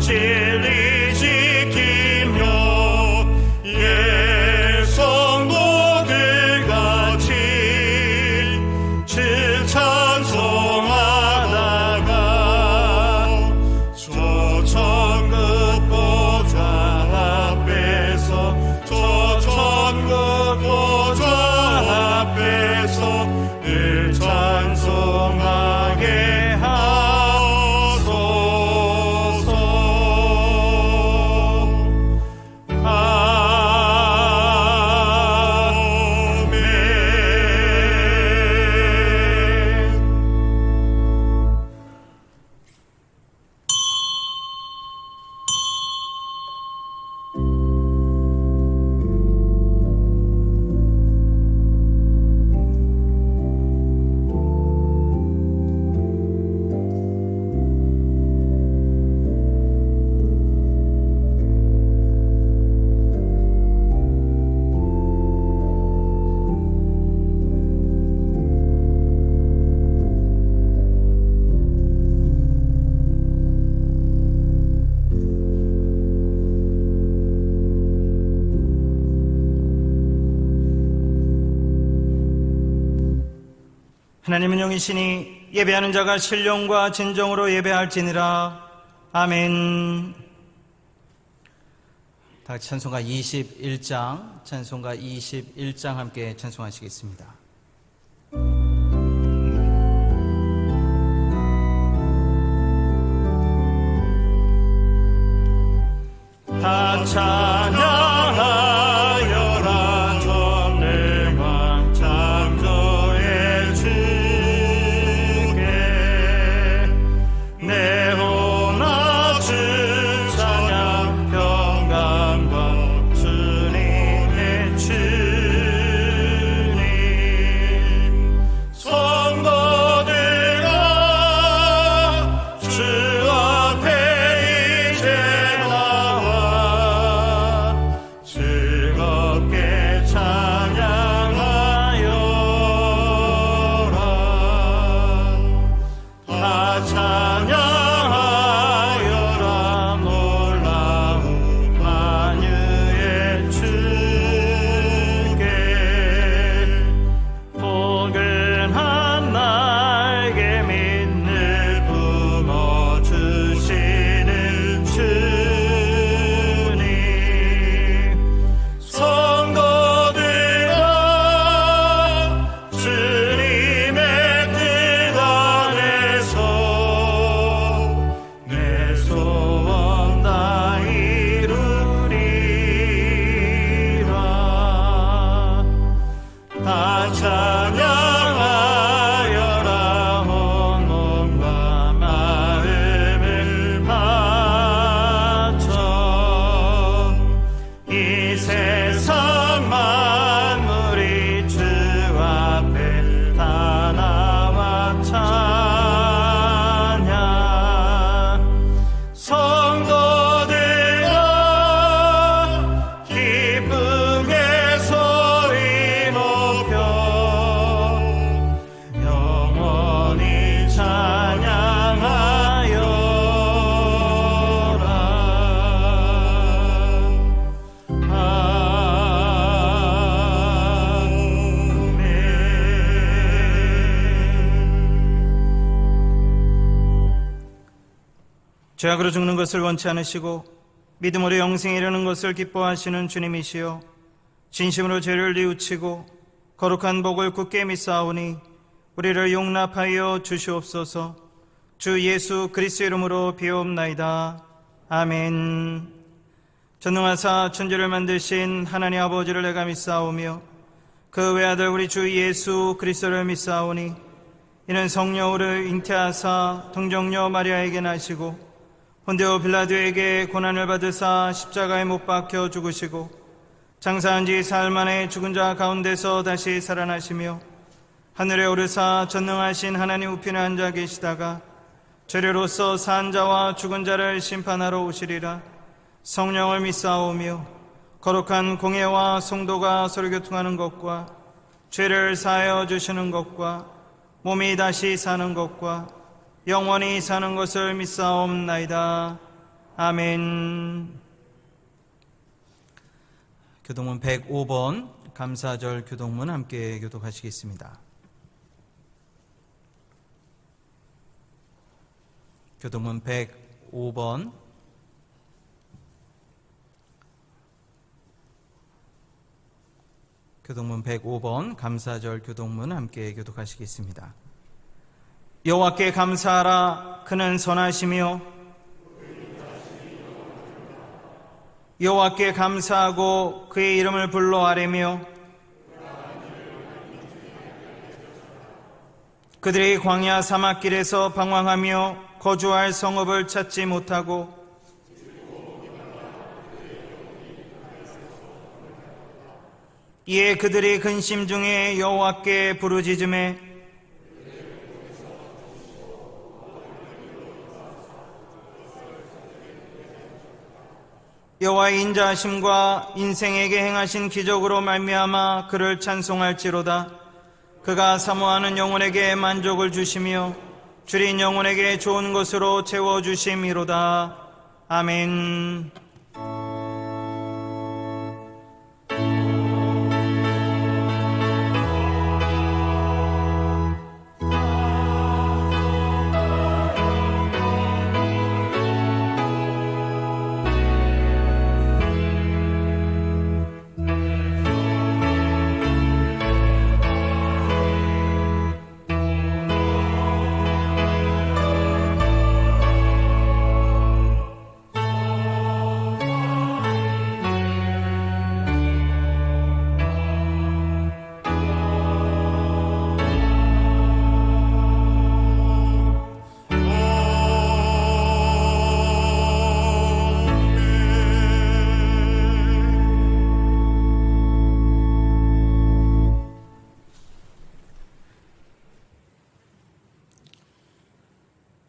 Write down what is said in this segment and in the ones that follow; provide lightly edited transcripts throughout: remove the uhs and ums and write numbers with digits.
진리 지키며 예 성도들 같이 주 찬송하다가 저 천국 보좌 앞에서 저 천국 보좌 앞에서 늘 찬송하게 하나님은 영이시니 예배하는 자가 신령과 진정으로 예배할지니라. 아멘. 다 같이 찬송가 21장 함께 찬송하시겠습니다. 다 찬양하여라 전능한 창조의 주께 내 온 낮은 찬양 평강과 주님의 주님 성도들아 주 앞에 이제 나와 즐겁게 찬양하여라 다 찬양하여라 놀라운 만유의 주께 포근한 날개 믿는 품어주시는 주님 성도들아 주님의 뜻 안에서 내 소원 다 이루리라 다 찬양하여라 온 몸과 마음을 바쳐 이 세상 만물이 주 앞에 다 나와 찬양 성도들아 기쁘게 소리 높여 영원히 찬양하여라 죄악으로 죽는 것을 원치 않으시고 믿음으로 영생에 이르는 것을 기뻐하시는 주님이시여 진심으로 죄를 뉘우치고 거룩한 복을 굳게 믿사오니 우리를 용납하여 주시옵소서. 주 예수 그리스도 이름으로 비옵나이다. 아멘. 전능하사 천지를 만드신 하나님 아버지를 내가 믿사오며 그 외아들 우리 주 예수 그리스도를 믿사오니 이는 성령으로 잉태하사 동정녀 마리아에게 나시고 본디오 빌라도에게 고난을 받으사 십자가에 못 박혀 죽으시고 장사한 지 사흘 만에 죽은 자 가운데서 다시 살아나시며 하늘에 오르사 전능하신 하나님 우편에 앉아 계시다가 죄례로서 산 자와 죽은 자를 심판하러 오시리라. 성령을 믿사오며 거룩한 공예와 성도가 서로 교통하는 것과 죄를 사하여 주시는 것과 몸이 다시 사는 것과 영원히 사는 것을 믿사옵나이다. 아멘. 교동문 105번 감사절 교동문 함께 교독하시겠습니다. 교동문 105번 교동문 105번 감사절 교동문 함께 교독하시겠습니다. 여호와께 감사하라. 그는 선하시며 여호와께 감사하고 그의 이름을 불러 아뢰며 그들이 광야 사막길에서 방황하며 거주할 성읍을 찾지 못하고 이에 그들이 근심 중에 여호와께 부르짖음에 여호와의 인자하심과 인생에게 행하신 기적으로 말미암아 그를 찬송할지로다. 그가 사모하는 영혼에게 만족을 주시며 줄인 영혼에게 좋은 것으로 채워주심이로다. 아멘.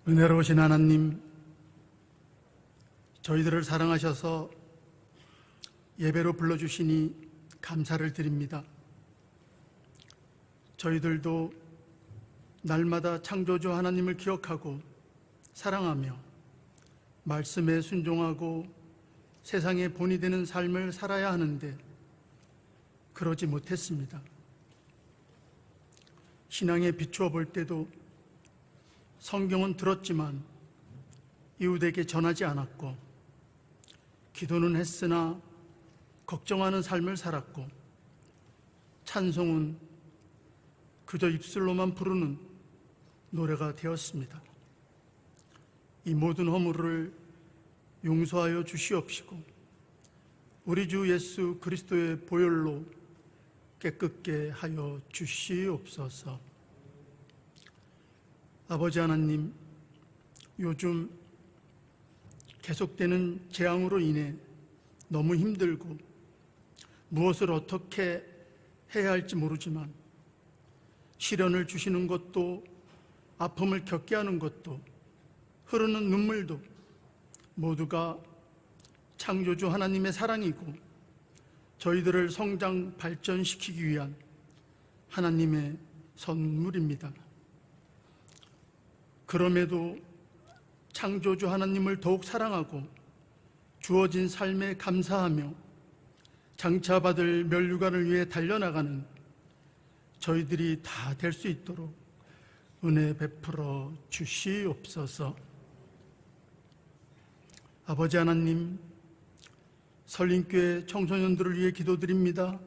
은혜로우신 하나님, 저희들을 사랑하셔서 예배로 불러주시니 감사를 드립니다. 저희들도 날마다 창조주 하나님을 기억하고 사랑하며 말씀에 순종하고 세상의 본이 되는 삶을 살아야 하는데 그러지 못했습니다. 신앙에 비추어 볼 때도 성경은 들었지만 이웃에게 전하지 않았고, 기도는 했으나 걱정하는 삶을 살았고, 찬송은 그저 입술로만 부르는 노래가 되었습니다. 이 모든 허물을 용서하여 주시옵시고 우리 주 예수 그리스도의 보혈로 깨끗게 하여 주시옵소서. 아버지 하나님, 요즘 계속되는 재앙으로 인해 너무 힘들고 무엇을 어떻게 해야 할지 모르지만 시련을 주시는 것도 아픔을 겪게 하는 것도 흐르는 눈물도 모두가 창조주 하나님의 사랑이고 저희들을 성장 발전시키기 위한 하나님의 선물입니다. 그럼에도 창조주 하나님을 더욱 사랑하고 주어진 삶에 감사하며 장차 받을 멸류관을 위해 달려나가는 저희들이 다 될 수 있도록 은혜 베풀어 주시옵소서. 아버지 하나님, 설림교회 청소년들을 위해 기도드립니다.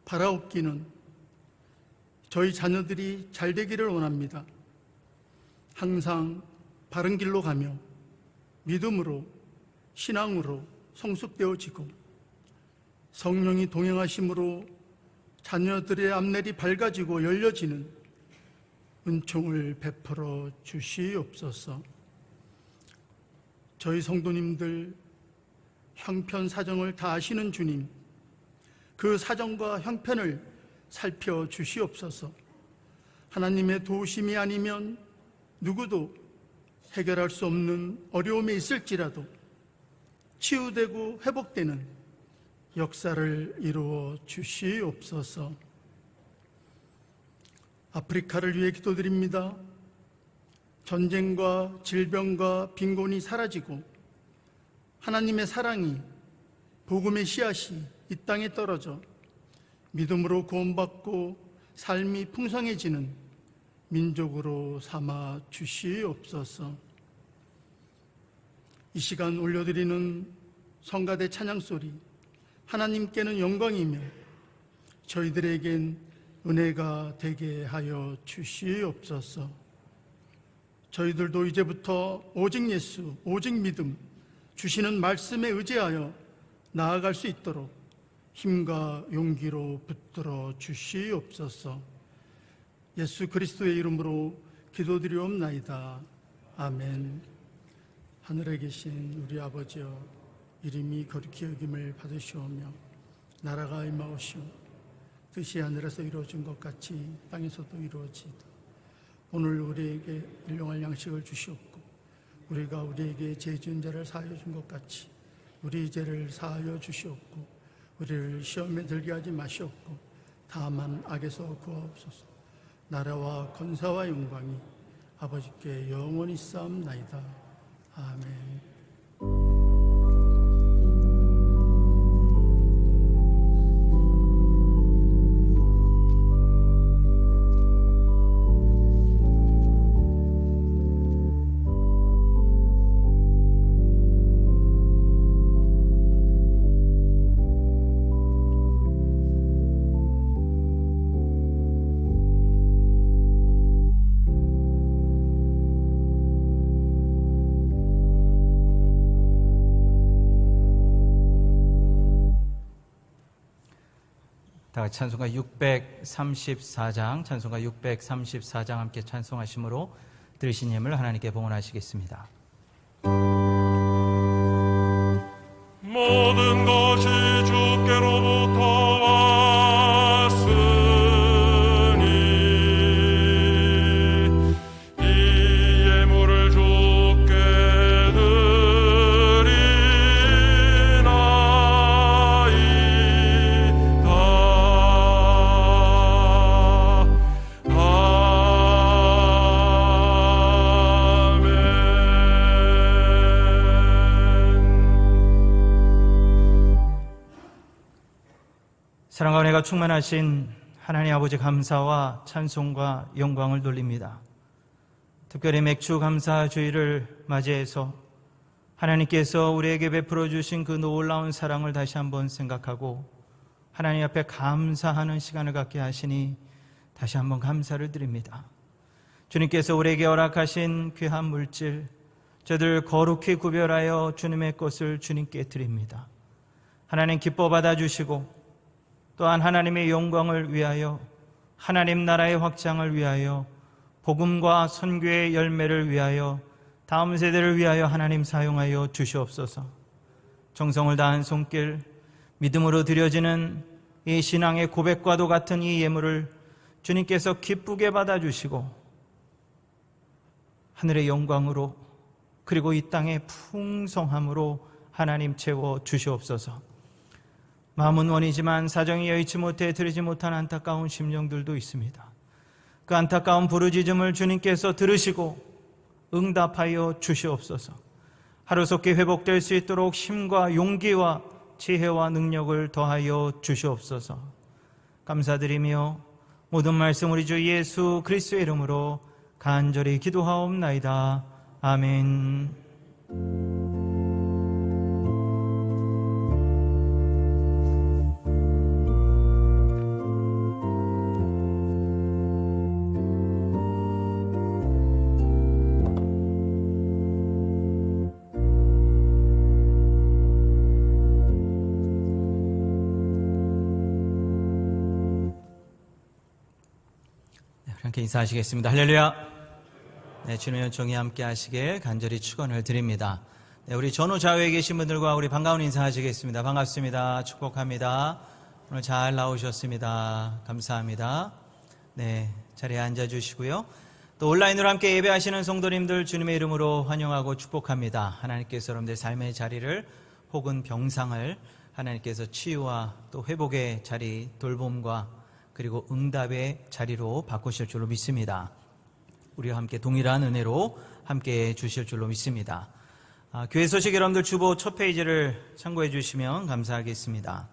바라옵기는 저희 자녀들이 잘 되기를 원합니다. 항상 바른 길로 가며 믿음으로, 신앙으로 성숙되어지고 성령이 동행하심으로 자녀들의 앞날이 밝아지고 열려지는 은총을 베풀어 주시옵소서. 저희 성도님들 형편 사정을 다 아시는 주님, 그 사정과 형편을 살펴 주시옵소서. 하나님의 도우심이 아니면 누구도 해결할 수 없는 어려움에 있을지라도 치유되고 회복되는 역사를 이루어 주시옵소서. 아프리카를 위해 기도드립니다. 전쟁과 질병과 빈곤이 사라지고 하나님의 사랑이, 복음의 씨앗이 이 땅에 떨어져 믿음으로 구원받고 삶이 풍성해지는 민족으로 삼아 주시옵소서. 이 시간 올려드리는 성가대 찬양소리, 하나님께는 영광이며 저희들에겐 은혜가 되게 하여 주시옵소서. 저희들도 이제부터 오직 예수, 오직 믿음 주시는 말씀에 의지하여 나아갈 수 있도록 힘과 용기로 붙들어 주시옵소서. 예수 그리스도의 이름으로 기도드리옵나이다. 아멘. 하늘에 계신 우리 아버지여, 이름이 거룩히 여김을 받으시오며 나라가 임하오시오. 뜻이 하늘에서 이루어진 것 같이 땅에서도 이루어지이다. 오늘 우리에게 일용할 양식을 주시옵고 우리가 우리에게 죄 지은 자를 사하여 준 것 같이 우리 죄를 사하여 주시옵고 우리를 시험에 들게 하지 마시옵고 다만 악에서 구하옵소서. 나라와 권세와 영광이 아버지께 영원히 쌓옵나이다. 아멘. 다 같이 찬송가 634장, 찬송가 634장 함께 찬송하심으로 들으신 예물 하나님께 봉헌하시겠습니다. 모든 것이 주께로부터 왔으니 이 예물을 주께 사랑과 은혜가 충만하신 하나님 아버지 감사와 찬송과 영광을 돌립니다. 특별히 맥주 감사 주일을 맞이해서 하나님께서 우리에게 베풀어 주신 그 놀라운 사랑을 다시 한번 생각하고 하나님 앞에 감사하는 시간을 갖게 하시니 다시 한번 감사를 드립니다. 주님께서 우리에게 허락하신 귀한 물질, 저들 거룩히 구별하여 주님의 것을 주님께 드립니다. 하나님 기뻐 받아주시고 또한 하나님의 영광을 위하여, 하나님 나라의 확장을 위하여, 복음과 선교의 열매를 위하여, 다음 세대를 위하여 하나님 사용하여 주시옵소서. 정성을 다한 손길, 믿음으로 드려지는 이 신앙의 고백과도 같은 이 예물을 주님께서 기쁘게 받아주시고 하늘의 영광으로 그리고 이 땅의 풍성함으로 하나님 채워 주시옵소서. 마음은 원이지만 사정이 여의치 못해 드리지 못한 안타까운 심령들도 있습니다. 그 안타까운 부르짖음을 주님께서 들으시고 응답하여 주시옵소서. 하루속히 회복될 수 있도록 힘과 용기와 지혜와 능력을 더하여 주시옵소서. 감사드리며 모든 말씀 우리 주 예수 그리스도의 이름으로 간절히 기도하옵나이다. 아멘. 함께 인사하시겠습니다. 할렐루야. 네, 주님의 은총이 함께 하시길 간절히 축원을 드립니다. 네, 우리 전후 좌우에 계신 분들과 우리 반가운 인사하시겠습니다. 반갑습니다. 축복합니다. 오늘 잘 나오셨습니다. 감사합니다. 네, 자리에 앉아주시고요. 또 온라인으로 함께 예배하시는 성도님들 주님의 이름으로 환영하고 축복합니다. 하나님께서 여러분들 삶의 자리를 혹은 병상을 하나님께서 치유와 또 회복의 자리, 돌봄과 그리고 응답의 자리로 바꾸실 줄로 믿습니다. 우리와 함께 동일한 은혜로 함께 주실 줄로 믿습니다. 교회 소식 여러분들 주보 첫 페이지를 참고해 주시면 감사하겠습니다.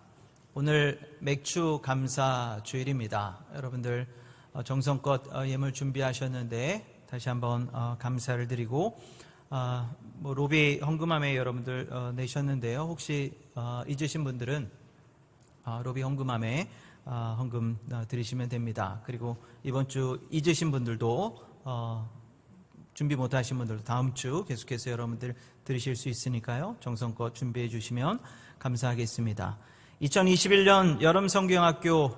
오늘 맥주 감사 주일입니다. 여러분들 정성껏 예물 준비하셨는데 다시 한번 감사를 드리고 로비 헌금함에 여러분들 내셨는데요. 혹시 잊으신 분들은 로비 헌금함에 헌금 드리시면 됩니다. 그리고 이번 주 잊으신 분들도 준비 못하신 분들도 다음 주 계속해서 여러분들 들으실 수 있으니까요. 정성껏 준비해 주시면 감사하겠습니다. 2021년 여름 성경학교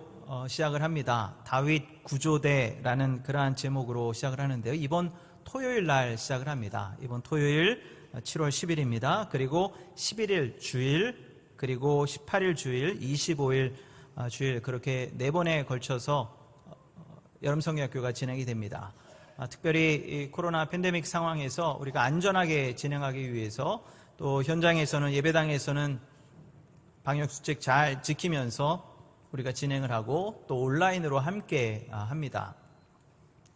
시작을 합니다. 다윗 구조대라는 그러한 제목으로 시작을 하는데요. 이번 토요일 날 시작을 합니다. 이번 토요일 7월 10일입니다. 그리고 11일 주일, 그리고 18일 주일, 25일 주일 그렇게 4번에 걸쳐서 여름 성경학교가 진행이 됩니다. 특별히 이 코로나 팬데믹 상황에서 우리가 안전하게 진행하기 위해서 또 현장에서는 예배당에서는 방역수칙 잘 지키면서 우리가 진행을 하고 또 온라인으로 함께 합니다.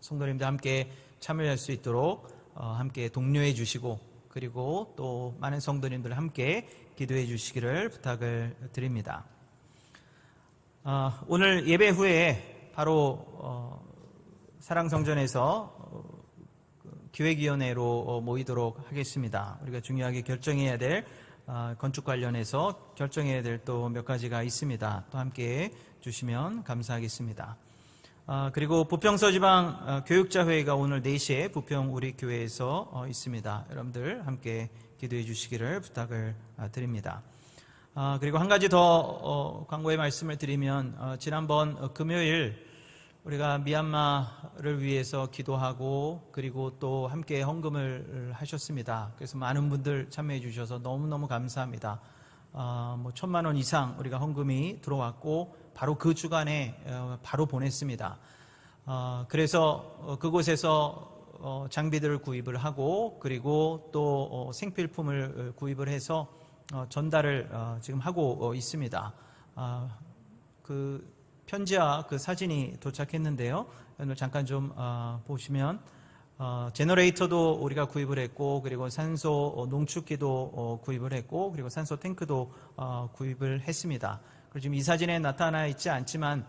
성도님들 함께 참여할 수 있도록 함께 독려해 주시고 그리고 또 많은 성도님들 함께 기도해 주시기를 부탁을 드립니다. 오늘 예배 후에 바로 사랑성전에서 기획위원회로 모이도록 하겠습니다. 우리가 중요하게 결정해야 될 건축 관련해서 결정해야 될 또 몇 가지가 있습니다. 또 함께 주시면 감사하겠습니다. 그리고 부평서지방 교육자회의가 오늘 4시에 부평 우리 교회에서 있습니다. 여러분들 함께 기도해 주시기를 부탁을 드립니다. 그리고 한 가지 더 광고의 말씀을 드리면 지난번 금요일 우리가 미얀마를 위해서 기도하고 그리고 또 함께 헌금을 하셨습니다. 그래서 많은 분들 참여해 주셔서 너무너무 감사합니다. 1,000만 원 이상 우리가 헌금이 들어왔고 바로 그 주간에 바로 보냈습니다. 그래서 그곳에서 장비들을 구입을 하고 그리고 또 생필품을 구입을 해서 전달을 지금 하고 있습니다. 그 편지와 그 사진이 도착했는데요. 오늘 잠깐 좀 보시면 제너레이터도 우리가 구입을 했고 그리고 산소 농축기도 구입을 했고 그리고 산소 탱크도 구입을 했습니다. 그리고 지금 이 사진에 나타나 있지 않지만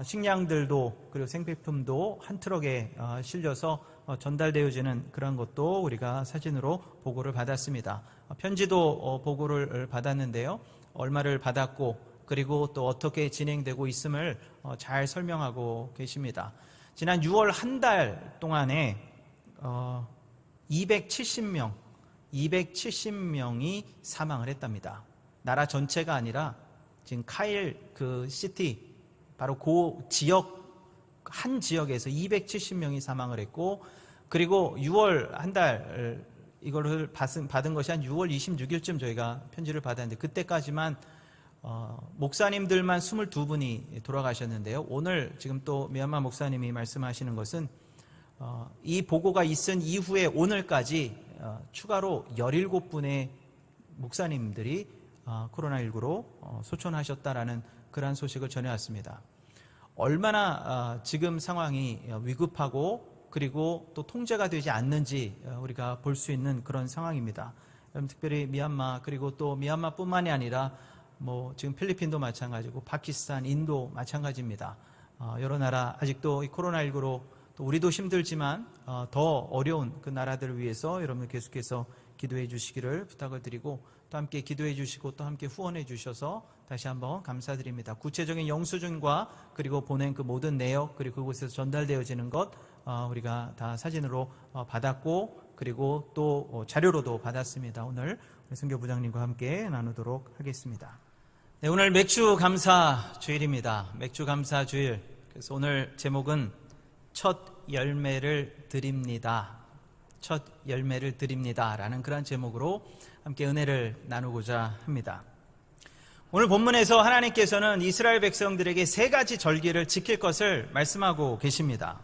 식량들도 그리고 생필품도 한 트럭에 실려서 전달되어지는 그런 것도 우리가 사진으로 보고를 받았습니다. 편지도 보고를 받았는데요. 얼마를 받았고 그리고 또 어떻게 진행되고 있음을 잘 설명하고 계십니다. 지난 6월 한 달 동안에 270명이 사망을 했답니다. 나라 전체가 아니라 지금 카일 그 시티 바로 그 지역 한 지역에서 270명이 사망을 했고 그리고 6월 한 달 이거를 받은 것이 한 6월 26일쯤 저희가 편지를 받았는데 그때까지만 목사님들만 22분이 돌아가셨는데요. 오늘 지금 또 미얀마 목사님이 말씀하시는 것은 이 보고가 있은 이후에 오늘까지 추가로 17분의 목사님들이 코로나19로 소천하셨다라는 그러한 소식을 전해왔습니다. 얼마나 지금 상황이 위급하고 그리고 또 통제가 되지 않는지 우리가 볼 수 있는 그런 상황입니다. 특별히 미얀마 그리고 또 미얀마뿐만이 아니라 지금 필리핀도 마찬가지고 파키스탄, 인도 마찬가지입니다. 여러 나라 아직도 이 코로나19로 또 우리도 힘들지만 더 어려운 그 나라들을 위해서 여러분 계속해서 기도해 주시기를 부탁을 드리고 또 함께 기도해 주시고 또 함께 후원해 주셔서 다시 한번 감사드립니다. 구체적인 영수증과 그리고 보낸 그 모든 내역 그리고 그곳에서 전달되어지는 것 우리가 다 사진으로 받았고 그리고 또 자료로도 받았습니다. 오늘 선교부장님과 함께 나누도록 하겠습니다. 네, 오늘 맥주 감사 주일입니다. 맥주 감사 주일. 그래서 오늘 제목은 첫 열매를 드립니다. 첫 열매를 드립니다. 라는 그런 제목으로 함께 은혜를 나누고자 합니다. 오늘 본문에서 하나님께서는 이스라엘 백성들에게 3가지 절기를 지킬 것을 말씀하고 계십니다.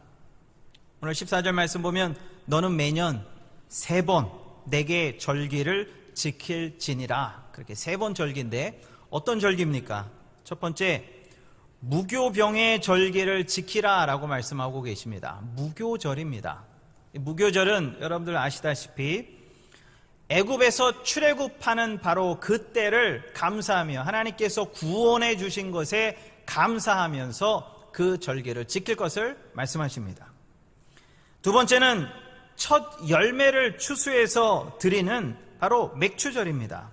오늘 14절 말씀 보면 너는 매년 3번 내게 절기를 지킬지니라. 그렇게 3번 절기인데 어떤 절기입니까? 첫 번째, 무교병의 절기를 지키라 라고 말씀하고 계십니다. 무교절입니다. 무교절은 여러분들 아시다시피 애굽에서 출애굽하는 바로 그때를 감사하며 하나님께서 구원해 주신 것에 감사하면서 그 절기를 지킬 것을 말씀하십니다. 두 번째는 첫 열매를 추수해서 드리는 바로 맥추절입니다.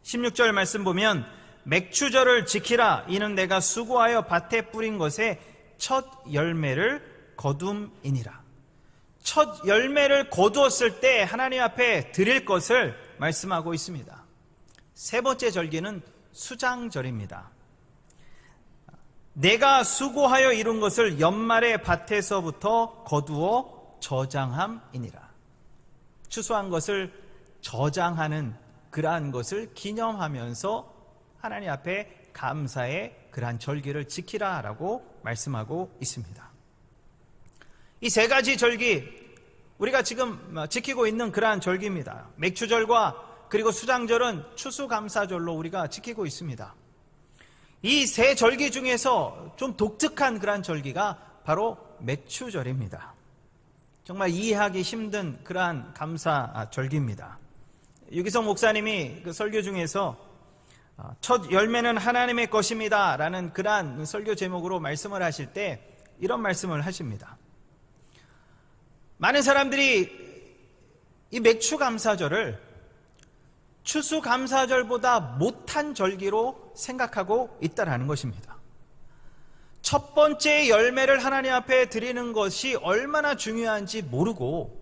16절 말씀 보면 맥추절을 지키라. 이는 내가 수고하여 밭에 뿌린 것에 첫 열매를 거둠이니라. 첫 열매를 거두었을 때 하나님 앞에 드릴 것을 말씀하고 있습니다. 세 번째 절기는 수장절입니다. 내가 수고하여 이룬 것을 연말의 밭에서부터 거두어 저장함이니라. 추수한 것을 저장하는 그러한 것을 기념하면서 하나님 앞에 감사의 그러한 절기를 지키라라고 말씀하고 있습니다. 이 세 가지 절기, 우리가 지금 지키고 있는 그러한 절기입니다. 맥추절과 그리고 수장절은 추수감사절로 우리가 지키고 있습니다. 이 세 절기 중에서 좀 독특한 그러한 절기가 바로 맥추절입니다. 정말 이해하기 힘든 그러한 감사 절기입니다. 유기성 목사님이 그 설교 중에서 첫 열매는 하나님의 것입니다 라는 그러한 설교 제목으로 말씀을 하실 때 이런 말씀을 하십니다. 많은 사람들이 이 맥추감사절을 추수감사절보다 못한 절기로 생각하고 있다는 것입니다. 첫 번째 열매를 하나님 앞에 드리는 것이 얼마나 중요한지 모르고,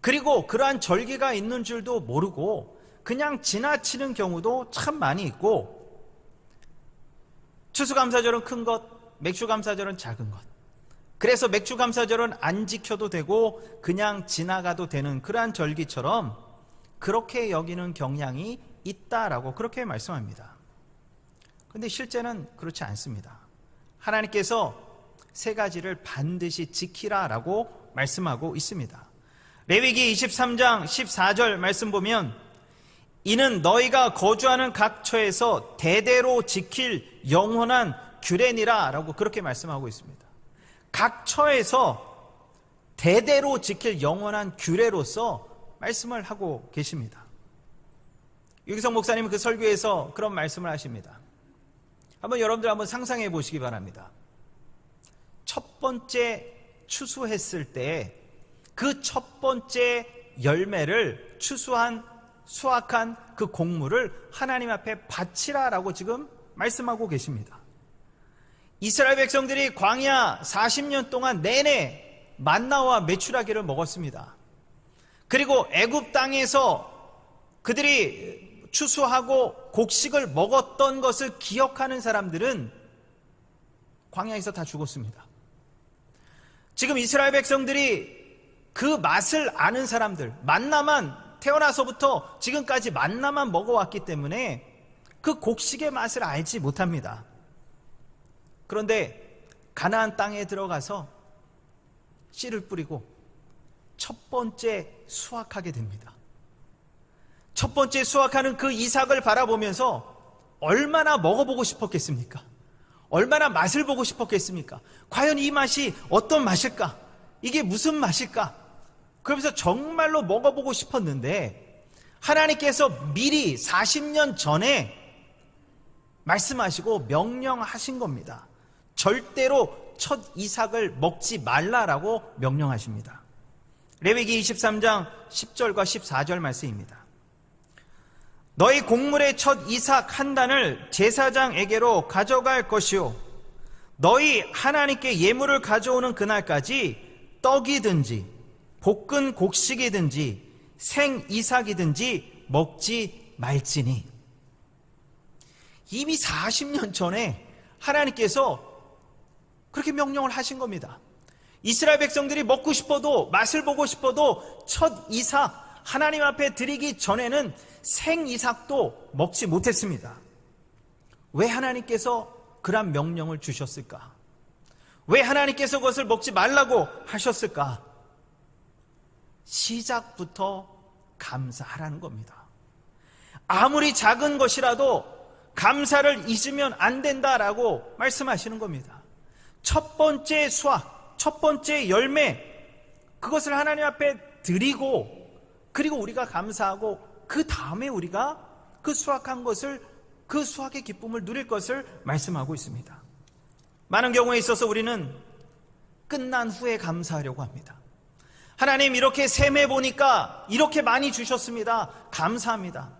그리고 그러한 절기가 있는 줄도 모르고 그냥 지나치는 경우도 참 많이 있고, 추수감사절은 큰 것, 맥추감사절은 작은 것, 그래서 맥추감사절은 안 지켜도 되고 그냥 지나가도 되는 그러한 절기처럼 그렇게 여기는 경향이 있다라고 그렇게 말씀합니다. 그런데 실제는 그렇지 않습니다. 하나님께서 세 가지를 반드시 지키라라고 말씀하고 있습니다. 레위기 23장 14절 말씀 보면 이는 너희가 거주하는 각 처에서 대대로 지킬 영원한 규례니라 라고 그렇게 말씀하고 있습니다. 각 처에서 대대로 지킬 영원한 규례로서 말씀을 하고 계십니다. 유기성 목사님은 그 설교에서 그런 말씀을 하십니다. 한번 여러분들 한번 상상해 보시기 바랍니다. 첫 번째 추수했을 때 그 첫 번째 열매를 수확한 그 곡물을 하나님 앞에 바치라라고 지금 말씀하고 계십니다. 이스라엘 백성들이 광야 40년 동안 내내 만나와 메추라기를 먹었습니다. 그리고 애굽 땅에서 그들이 추수하고 곡식을 먹었던 것을 기억하는 사람들은 광야에서 다 죽었습니다. 지금 이스라엘 백성들이 그 맛을 아는 사람들, 만나만 태어나서부터 지금까지 만나만 먹어왔기 때문에 그 곡식의 맛을 알지 못합니다. 그런데 가나안 땅에 들어가서 씨를 뿌리고 첫 번째 수확하게 됩니다. 첫 번째 수확하는 그 이삭을 바라보면서 얼마나 먹어보고 싶었겠습니까? 얼마나 맛을 보고 싶었겠습니까? 과연 이 맛이 어떤 맛일까? 이게 무슨 맛일까? 그러면서 정말로 먹어보고 싶었는데 하나님께서 미리 40년 전에 말씀하시고 명령하신 겁니다. 절대로 첫 이삭을 먹지 말라라고 명령하십니다. 레위기 23장 10절과 14절 말씀입니다. 너희 곡물의 첫 이삭 한 단을 제사장에게로 가져갈 것이요 너희 하나님께 예물을 가져오는 그날까지 떡이든지 볶은 곡식이든지 생 이삭이든지 먹지 말지니. 이미 40년 전에 하나님께서 그렇게 명령을 하신 겁니다. 이스라엘 백성들이 먹고 싶어도, 맛을 보고 싶어도 첫 이삭 하나님 앞에 드리기 전에는 생 이삭도 먹지 못했습니다. 왜 하나님께서 그런 명령을 주셨을까? 왜 하나님께서 그것을 먹지 말라고 하셨을까? 시작부터 감사하라는 겁니다. 아무리 작은 것이라도 감사를 잊으면 안 된다라고 말씀하시는 겁니다. 첫 번째 수확, 첫 번째 열매, 그것을 하나님 앞에 드리고, 그리고 우리가 감사하고 그 다음에 우리가 그 수확한 것을, 그 수확의 기쁨을 누릴 것을 말씀하고 있습니다. 많은 경우에 있어서 우리는 끝난 후에 감사하려고 합니다. 하나님, 이렇게 셈해 보니까 이렇게 많이 주셨습니다. 감사합니다.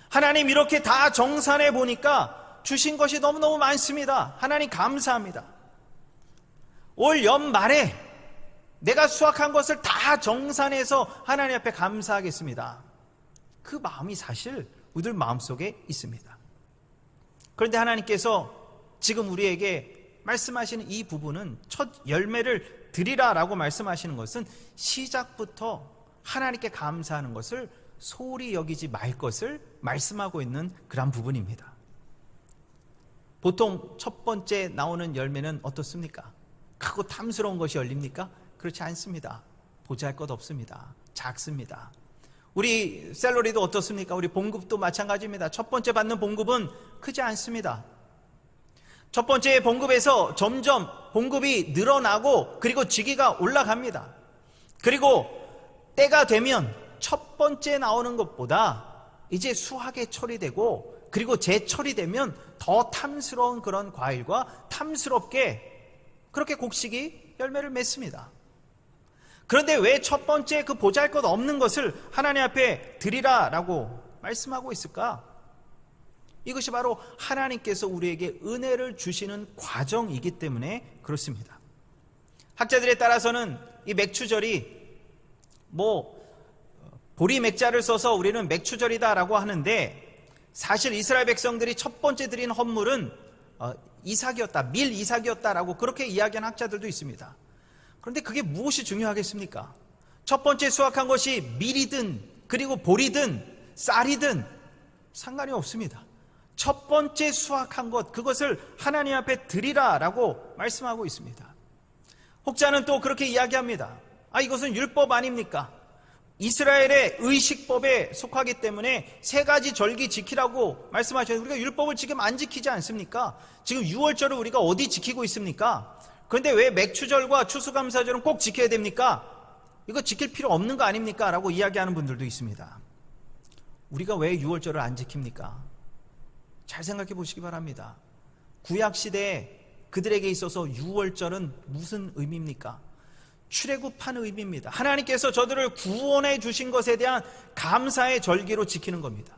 하나님, 이렇게 다 정산해 보니까 주신 것이 너무너무 많습니다. 하나님 감사합니다. 올 연말에 내가 수확한 것을 다 정산해서 하나님 앞에 감사하겠습니다. 그 마음이 사실 우리들 마음속에 있습니다. 그런데 하나님께서 지금 우리에게 말씀하시는 이 부분은 첫 열매를 드리라라고 말씀하시는 것은 시작부터 하나님께 감사하는 것을 소홀히 여기지 말 것을 말씀하고 있는 그런 부분입니다. 보통 첫 번째 나오는 열매는 어떻습니까? 크고 탐스러운 것이 열립니까? 그렇지 않습니다. 보잘것 없습니다. 작습니다. 우리 샐러리도 어떻습니까? 우리 봉급도 마찬가지입니다. 첫 번째 받는 봉급은 크지 않습니다. 첫 번째 봉급에서 점점 봉급이 늘어나고 그리고 직위가 올라갑니다. 그리고 때가 되면 첫 번째 나오는 것보다 이제 수확에 처리되고 그리고 재처리 되면 더 탐스러운 그런 과일과 탐스럽게 그렇게 곡식이 열매를 맺습니다. 그런데 왜 첫 번째 그 보잘것 없는 것을 하나님 앞에 드리라라고 말씀하고 있을까? 이것이 바로 하나님께서 우리에게 은혜를 주시는 과정이기 때문에 그렇습니다. 학자들에 따라서는 이 맥추절이 보리 맥자를 써서 우리는 맥추절이다라고 하는데, 사실 이스라엘 백성들이 첫 번째 드린 헌물은 이삭이었다, 밀 이삭이었다라고 그렇게 이야기하는 학자들도 있습니다. 그런데 그게 무엇이 중요하겠습니까? 첫 번째 수확한 것이 밀이든 그리고 보리든 쌀이든 상관이 없습니다. 첫 번째 수확한 것, 그것을 하나님 앞에 드리라라고 말씀하고 있습니다. 혹자는 또 그렇게 이야기합니다. 이것은 율법 아닙니까? 이스라엘의 의식법에 속하기 때문에 세 가지 절기 지키라고 말씀하셨는데 우리가 율법을 지금 안 지키지 않습니까? 지금 6월절을 우리가 어디 지키고 있습니까? 그런데 왜 맥추절과 추수감사절은 꼭 지켜야 됩니까? 이거 지킬 필요 없는 거 아닙니까? 라고 이야기하는 분들도 있습니다. 우리가 왜 6월절을 안 지킵니까? 잘 생각해 보시기 바랍니다. 구약시대에 그들에게 있어서 6월절은 무슨 의미입니까? 출애굽하는 의미입니다. 하나님께서 저들을 구원해 주신 것에 대한 감사의 절기로 지키는 겁니다.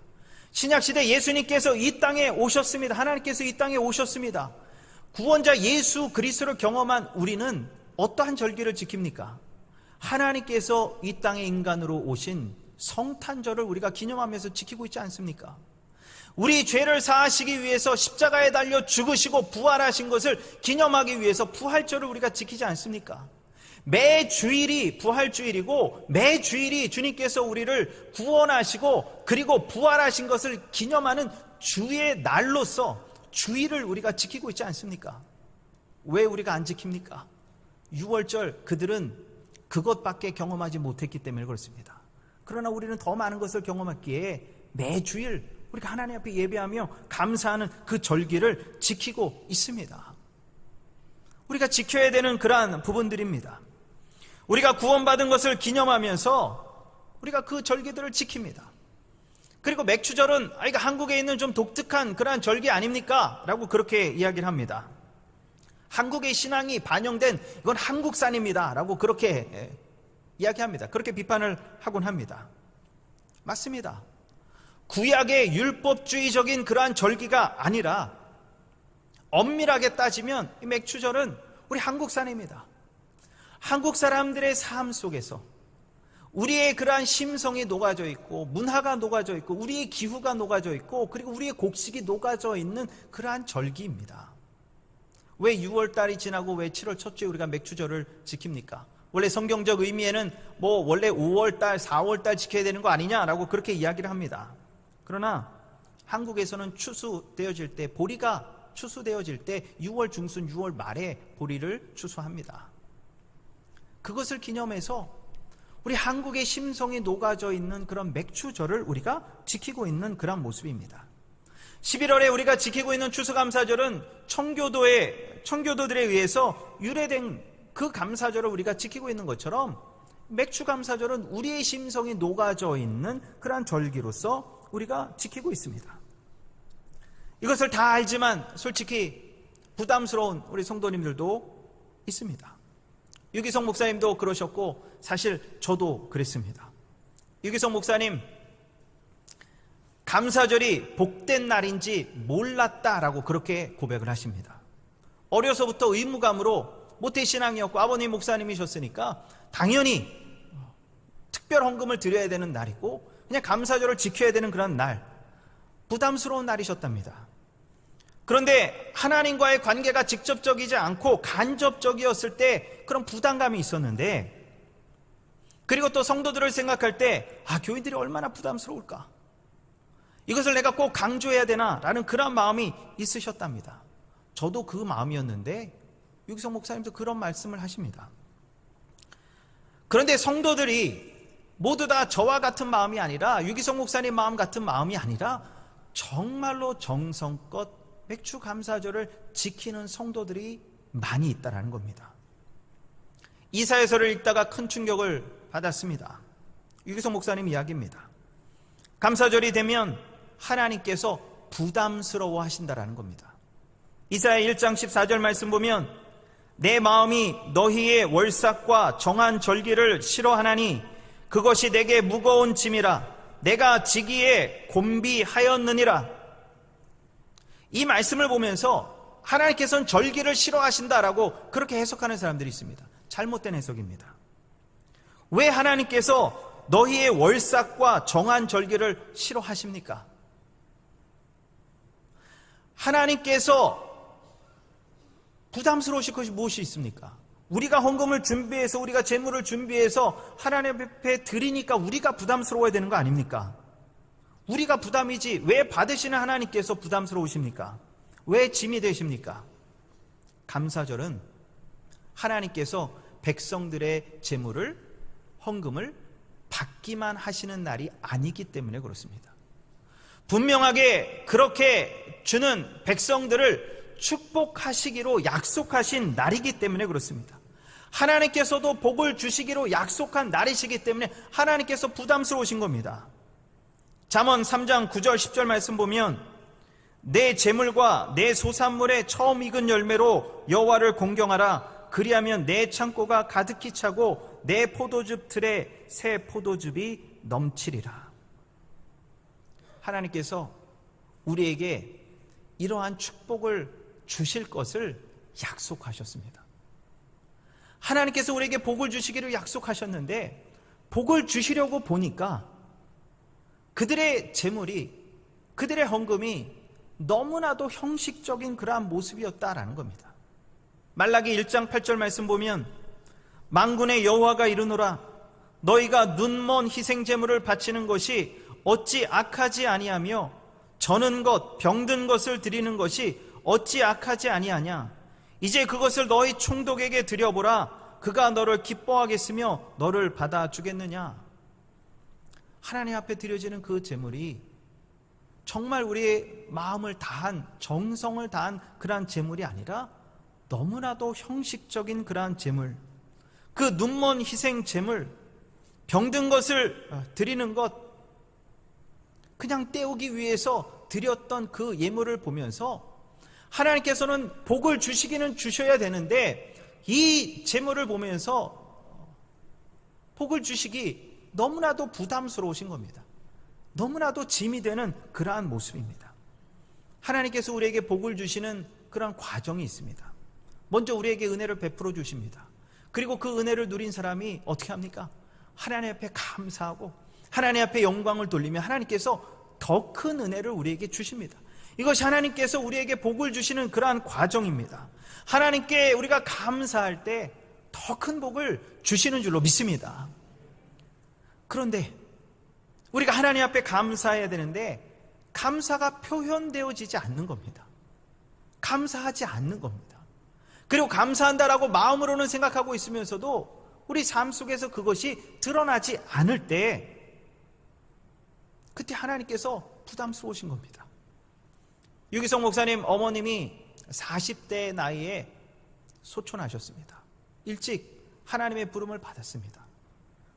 신약시대 예수님께서 이 땅에 오셨습니다. 하나님께서 이 땅에 오셨습니다. 구원자 예수 그리스도를 경험한 우리는 어떠한 절기를 지킵니까? 하나님께서 이 땅에 인간으로 오신 성탄절을 우리가 기념하면서 지키고 있지 않습니까? 우리 죄를 사하시기 위해서 십자가에 달려 죽으시고 부활하신 것을 기념하기 위해서 부활절을 우리가 지키지 않습니까? 매 주일이 부활주일이고 매 주일이 주님께서 우리를 구원하시고 그리고 부활하신 것을 기념하는 주의 날로서 주일을 우리가 지키고 있지 않습니까? 왜 우리가 안 지킵니까? 6월절 그들은 그것밖에 경험하지 못했기 때문에 그렇습니다. 그러나 우리는 더 많은 것을 경험했기에 매 주일 우리가 하나님 앞에 예배하며 감사하는 그 절기를 지키고 있습니다. 우리가 지켜야 되는 그러한 부분들입니다. 우리가 구원받은 것을 기념하면서 우리가 그 절기들을 지킵니다. 그리고 맥추절은 이거 한국에 있는 좀 독특한 그러한 절기 아닙니까? 라고 그렇게 이야기를 합니다. 한국의 신앙이 반영된 이건 한국산입니다 라고 그렇게 이야기합니다. 그렇게 비판을 하곤 합니다. 맞습니다. 구약의 율법주의적인 그러한 절기가 아니라 엄밀하게 따지면 이 맥추절은 우리 한국산입니다. 한국 사람들의 삶 속에서 우리의 그러한 심성이 녹아져 있고 문화가 녹아져 있고 우리의 기후가 녹아져 있고 그리고 우리의 곡식이 녹아져 있는 그러한 절기입니다. 왜 6월달이 지나고 왜 7월 첫째 우리가 맥추절을 지킵니까? 원래 성경적 의미에는 원래 5월달, 4월달 지켜야 되는 거 아니냐라고 그렇게 이야기를 합니다. 그러나 한국에서는 추수되어질 때, 보리가 추수되어질 때 6월 중순 6월 말에 보리를 추수합니다. 그것을 기념해서 우리 한국의 심성이 녹아져 있는 그런 맥추절을 우리가 지키고 있는 그런 모습입니다. 11월에 우리가 지키고 있는 추수감사절은 청교도들에 의해서 유래된 그 감사절을 우리가 지키고 있는 것처럼 맥추감사절은 우리의 심성이 녹아져 있는 그러한 절기로서 우리가 지키고 있습니다. 이것을 다 알지만 솔직히 부담스러운 우리 성도님들도 있습니다. 유기성 목사님도 그러셨고 사실 저도 그랬습니다. 유기성 목사님, 감사절이 복된 날인지 몰랐다라고 그렇게 고백을 하십니다. 어려서부터 의무감으로 모태신앙이었고 아버님 목사님이셨으니까 당연히 특별 헌금을 드려야 되는 날이고 그냥 감사절을 지켜야 되는 그런 날, 부담스러운 날이셨답니다. 그런데 하나님과의 관계가 직접적이지 않고 간접적이었을 때 그런 부담감이 있었는데, 그리고 또 성도들을 생각할 때 교인들이 얼마나 부담스러울까, 이것을 내가 꼭 강조해야 되나 라는 그런 마음이 있으셨답니다. 저도 그 마음이었는데 유기성 목사님도 그런 말씀을 하십니다. 그런데 성도들이 모두 다 저와 같은 마음이 아니라, 유기성 목사님 마음 같은 마음이 아니라 정말로 정성껏 맥추감사절을 지키는 성도들이 많이 있다는 겁니다. 이사야서를 읽다가 큰 충격을 받았습니다. 유기성 목사님 이야기입니다. 감사절이 되면 하나님께서 부담스러워 하신다라는 겁니다. 이사야 1장 14절 말씀 보면 내 마음이 너희의 월삭과 정한 절기를 싫어하나니 그것이 내게 무거운 짐이라 내가 지기에 곤비하였느니라. 이 말씀을 보면서 하나님께서는 절기를 싫어하신다라고 그렇게 해석하는 사람들이 있습니다. 잘못된 해석입니다. 왜 하나님께서 너희의 월삭과 정한 절기를 싫어하십니까? 하나님께서 부담스러우실 것이 무엇이 있습니까? 우리가 헌금을 준비해서, 우리가 재물을 준비해서 하나님 앞에 드리니까 우리가 부담스러워야 되는 거 아닙니까? 우리가 부담이지 왜 받으시는 하나님께서 부담스러우십니까? 왜 짐이 되십니까? 감사절은 하나님께서 백성들의 재물을, 헌금을 받기만 하시는 날이 아니기 때문에 그렇습니다. 분명하게 그렇게 주는 백성들을 축복하시기로 약속하신 날이기 때문에 그렇습니다. 하나님께서도 복을 주시기로 약속한 날이시기 때문에 하나님께서 부담스러우신 겁니다. 잠언 3장 9절 10절 말씀 보면 내 재물과 내 소산물의 처음 익은 열매로 여호와를 공경하라. 그리하면 내 창고가 가득히 차고 내 포도즙 틀에 새 포도즙이 넘치리라. 하나님께서 우리에게 이러한 축복을 주실 것을 약속하셨습니다. 하나님께서 우리에게 복을 주시기를 약속하셨는데 복을 주시려고 보니까 그들의 재물이, 그들의 헌금이 너무나도 형식적인 그러한 모습이었다라는 겁니다. 말라기 1장 8절 말씀 보면 만군의 여호와가 이르노라 너희가 눈먼 희생제물을 바치는 것이 어찌 악하지 아니하며 저는 것, 병든 것을 드리는 것이 어찌 악하지 아니하냐. 이제 그것을 너희 총독에게 드려보라. 그가 너를 기뻐하겠으며 너를 받아주겠느냐. 하나님 앞에 드려지는 그 제물이 정말 우리의 마음을 다한, 정성을 다한 그러한 제물이 아니라 너무나도 형식적인 그러한 제물, 그 눈먼 희생 제물, 병든 것을 드리는 것, 그냥 때우기 위해서 드렸던 그 예물을 보면서 하나님께서는 복을 주시기는 주셔야 되는데 이 제물을 보면서 복을 주시기 너무나도 부담스러우신 겁니다. 너무나도 짐이 되는 그러한 모습입니다. 하나님께서 우리에게 복을 주시는 그러한 과정이 있습니다. 먼저 우리에게 은혜를 베풀어 주십니다. 그리고 그 은혜를 누린 사람이 어떻게 합니까? 하나님 앞에 감사하고 하나님 앞에 영광을 돌리며 하나님께서 더 큰 은혜를 우리에게 주십니다. 이것이 하나님께서 우리에게 복을 주시는 그러한 과정입니다. 하나님께 우리가 감사할 때 더 큰 복을 주시는 줄로 믿습니다. 그런데 우리가 하나님 앞에 감사해야 되는데 감사가 표현되어지지 않는 겁니다. 감사하지 않는 겁니다. 그리고 감사한다라고 마음으로는 생각하고 있으면서도 우리 삶 속에서 그것이 드러나지 않을 때 그때 하나님께서 부담스러우신 겁니다. 유기성 목사님 어머님이 40대 나이에 소천하셨습니다. 일찍 하나님의 부름을 받았습니다.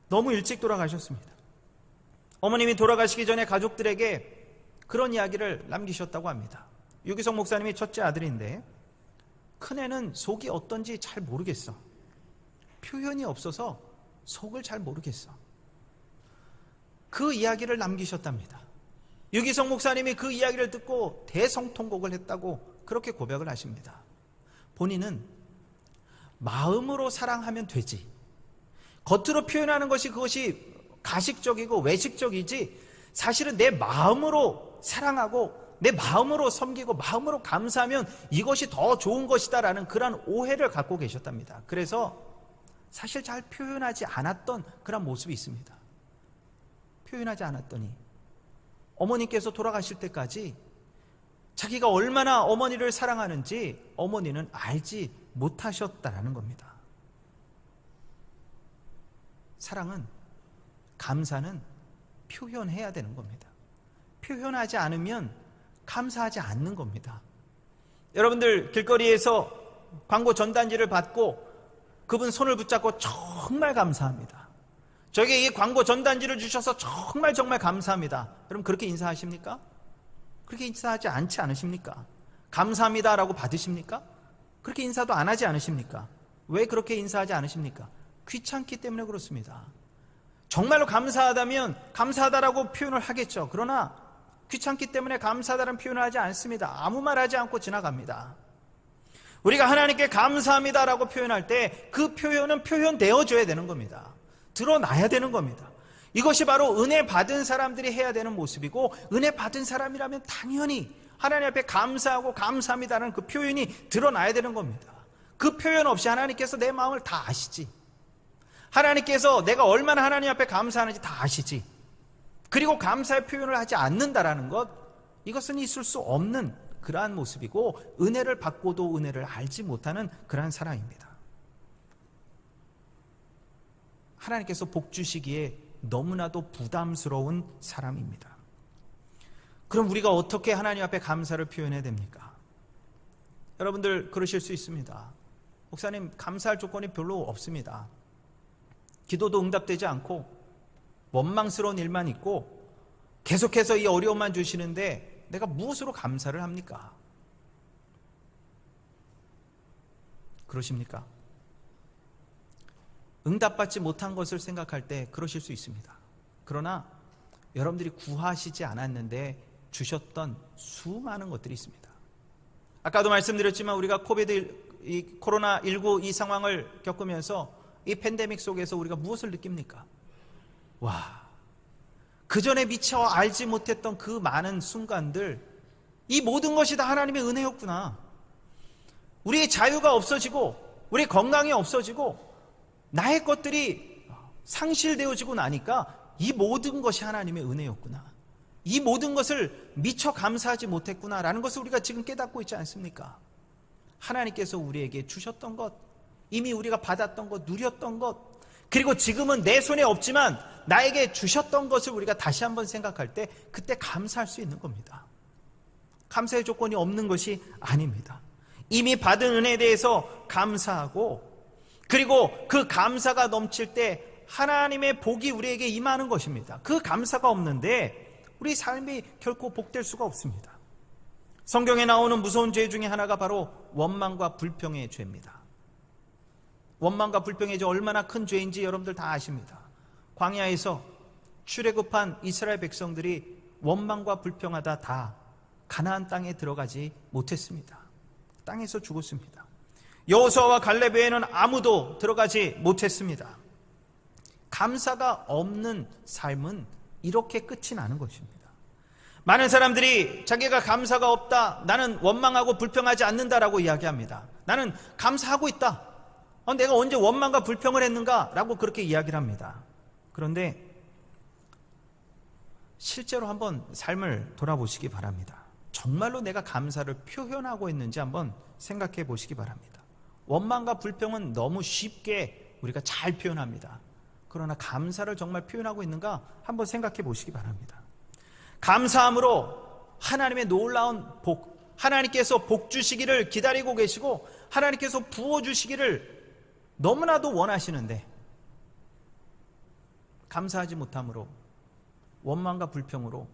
너무 일찍 돌아가셨습니다. 어머님이 돌아가시기 전에 가족들에게 그런 이야기를 남기셨다고 합니다. 유기성 목사님이 첫째 아들인데 큰애는 속이 어떤지 잘 모르겠어. 표현이 없어서 속을 잘 모르겠어. 그 이야기를 남기셨답니다. 유기성 목사님이 그 이야기를 듣고 대성통곡을 했다고 그렇게 고백을 하십니다. 본인은 마음으로 사랑하면 되지, 겉으로 표현하는 것이 그것이 가식적이고 외식적이지, 사실은 내 마음으로 사랑하고 내 마음으로 섬기고 마음으로 감사하면 이것이 더 좋은 것이다라는 그런 오해를 갖고 계셨답니다. 그래서 사실 잘 표현하지 않았던 그런 모습이 있습니다. 표현하지 않았더니 어머니께서 돌아가실 때까지 자기가 얼마나 어머니를 사랑하는지 어머니는 알지 못하셨다라는 겁니다. 사랑은, 감사는 표현해야 되는 겁니다. 표현하지 않으면 감사하지 않는 겁니다. 여러분들 길거리에서 광고 전단지를 받고 그분 손을 붙잡고 정말 감사합니다, 저에게 이 광고 전단지를 주셔서 정말 감사합니다, 여러분 그렇게 인사하십니까? 그렇게 인사하지 않지 않으십니까? 감사합니다라고 받으십니까? 그렇게 인사도 안 하지 않으십니까? 왜 그렇게 인사하지 않으십니까? 귀찮기 때문에 그렇습니다. 정말로 감사하다면 감사하다라고 표현을 하겠죠. 그러나 귀찮기 때문에 감사하다는 표현을 하지 않습니다. 아무 말 하지 않고 지나갑니다. 우리가 하나님께 감사합니다라고 표현할 때 그 표현은 표현되어져야 되는 겁니다. 드러나야 되는 겁니다. 이것이 바로 은혜 받은 사람들이 해야 되는 모습이고, 은혜 받은 사람이라면 당연히 하나님 앞에 감사하고 감사합니다라는 그 표현이 드러나야 되는 겁니다. 그 표현 없이 하나님께서 내 마음을 다 아시지, 하나님께서 내가 얼마나 하나님 앞에 감사하는지 다 아시지, 그리고 감사의 표현을 하지 않는다라는 것, 이것은 있을 수 없는 그러한 모습이고, 은혜를 받고도 은혜를 알지 못하는 그러한 사랑입니다. 하나님께서 복 주시기에 너무나도 부담스러운 사람입니다. 그럼 우리가 어떻게 하나님 앞에 감사를 표현해야 됩니까? 여러분들 그러실 수 있습니다. 목사님, 감사할 조건이 별로 없습니다. 기도도 응답되지 않고 원망스러운 일만 있고 계속해서 이 어려움만 주시는데 내가 무엇으로 감사를 합니까? 그러십니까? 응답받지 못한 것을 생각할 때 그러실 수 있습니다. 그러나 여러분들이 구하시지 않았는데 주셨던 수많은 것들이 있습니다. 아까도 말씀드렸지만 우리가 코로나19 이 상황을 겪으면서 이 팬데믹 속에서 우리가 무엇을 느낍니까? 와, 그전에 미처 알지 못했던 그 많은 순간들, 이 모든 것이 다 하나님의 은혜였구나. 우리의 자유가 없어지고 우리 건강이 없어지고 나의 것들이 상실되어지고 나니까 이 모든 것이 하나님의 은혜였구나, 이 모든 것을 미처 감사하지 못했구나라는 것을 우리가 지금 깨닫고 있지 않습니까? 하나님께서 우리에게 주셨던 것, 이미 우리가 받았던 것, 누렸던 것, 그리고 지금은 내 손에 없지만 나에게 주셨던 것을 우리가 다시 한번 생각할 때 그때 감사할 수 있는 겁니다. 감사의 조건이 없는 것이 아닙니다. 이미 받은 은혜에 대해서 감사하고, 그리고 그 감사가 넘칠 때 하나님의 복이 우리에게 임하는 것입니다. 그 감사가 없는데 우리 삶이 결코 복될 수가 없습니다. 성경에 나오는 무서운 죄 중에 하나가 바로 원망과 불평의 죄입니다. 원망과 불평의 죄, 얼마나 큰 죄인지 여러분들 다 아십니다. 광야에서 출애굽한 이스라엘 백성들이 원망과 불평하다 다 가나안 땅에 들어가지 못했습니다. 땅에서 죽었습니다. 여호수아와 갈렙 외에는 아무도 들어가지 못했습니다. 감사가 없는 삶은 이렇게 끝이 나는 것입니다. 많은 사람들이 자기가 감사가 없다, 나는 원망하고 불평하지 않는다라고 이야기합니다. 나는 감사하고 있다, 내가 언제 원망과 불평을 했는가 라고 그렇게 이야기를 합니다. 그런데 실제로 한번 삶을 돌아보시기 바랍니다. 정말로 내가 감사를 표현하고 있는지 한번 생각해 보시기 바랍니다. 원망과 불평은 너무 쉽게 우리가 잘 표현합니다. 그러나 감사를 정말 표현하고 있는가 한번 생각해 보시기 바랍니다. 감사함으로 하나님의 놀라운 복, 하나님께서 복 주시기를 기다리고 계시고 하나님께서 부어 주시기를 너무나도 원하시는데 감사하지 못함으로 원망과 불평으로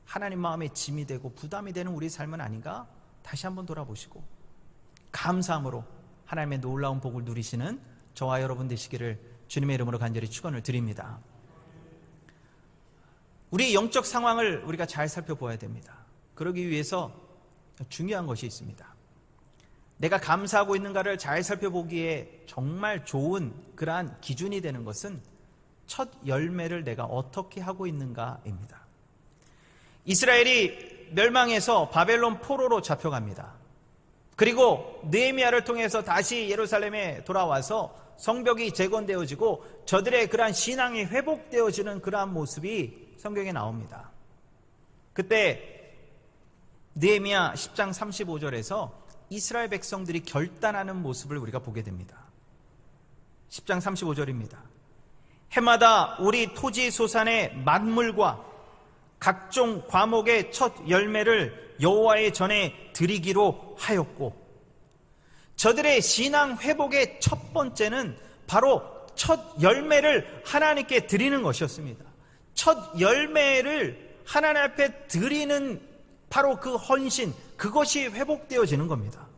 하나님 마음에 짐이 되고 부담이 되는 우리 삶은 아닌가? 다시 한번 돌아보시고 감사함으로 하나님의 놀라운 복을 누리시는 저와 여러분 되시기를 주님의 이름으로 간절히 축원을 드립니다. 우리의 영적 상황을 우리가 잘 살펴보아야 됩니다. 그러기 위해서 중요한 것이 있습니다. 내가 감사하고 있는가를 잘 살펴보기에 정말 좋은 그러한 기준이 되는 것은 첫 열매를 내가 어떻게 하고 있는가입니다. 이스라엘이 멸망해서 바벨론 포로로 잡혀갑니다. 그리고 느헤미야를 통해서 다시 예루살렘에 돌아와서 성벽이 재건되어지고 저들의 그러한 신앙이 회복되어지는 그러한 모습이 성경에 나옵니다. 그때 느헤미야 10장 35절에서 이스라엘 백성들이 결단하는 모습을 우리가 보게 됩니다. 10장 35절입니다. 해마다 우리 토지 소산의 만물과 각종 과목의 첫 열매를 여호와의 전에 드리기로 하였고, 저들의 신앙 회복의 첫 번째는 바로 첫 열매를 하나님께 드리는 것이었습니다. 첫 열매를 하나님 앞에 드리는 바로 그 헌신, 그것이 회복되어지는 겁니다.